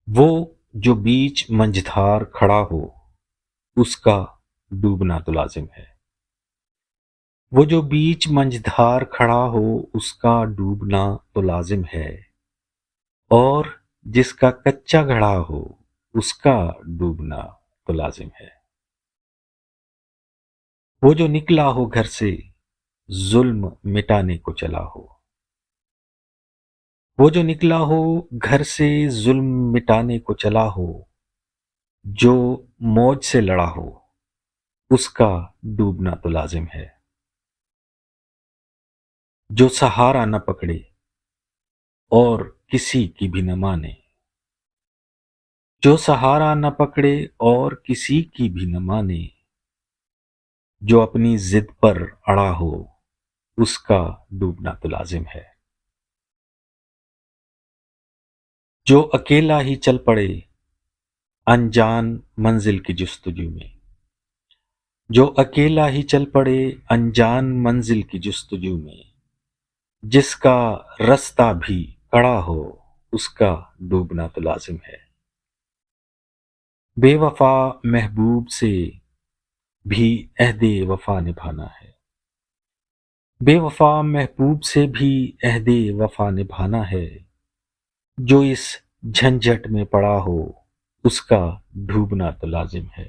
وہ جو بیچ منجھدار کھڑا ہو اس کا ڈوبنا تو لازم ہے۔ وہ جو بیچ منجھدار کھڑا ہو اس کا ڈوبنا تو لازم ہے، اور جس کا کچا گھڑا ہو اس کا ڈوبنا تو لازم ہے۔ وہ جو نکلا ہو گھر سے ظلم مٹانے کو چلا ہو، وہ جو نکلا ہو گھر سے ظلم مٹانے کو چلا ہو، جو موج سے لڑا ہو اس کا ڈوبنا تو لازم ہے۔ جو سہارا نہ پکڑے اور کسی کی بھی نہ مانے، جو سہارا نہ پکڑے اور کسی کی بھی نہ مانے، جو اپنی ضد پر اڑا ہو اس کا ڈوبنا تو لازم ہے۔ جو اکیلا ہی چل پڑے انجان منزل کی جستجو میں، جو اکیلا ہی چل پڑے انجان منزل کی جستجو میں، جس کا رستہ بھی کڑا ہو اس کا ڈوبنا تو لازم ہے۔ بے وفا محبوب سے بھی عہد وفا نبھانا ہے، بے وفا محبوب سے بھی عہد وفا نبھانا ہے، جو اس جھنجھٹ میں پڑا ہو اس کا ڈوبنا تو لازم ہے۔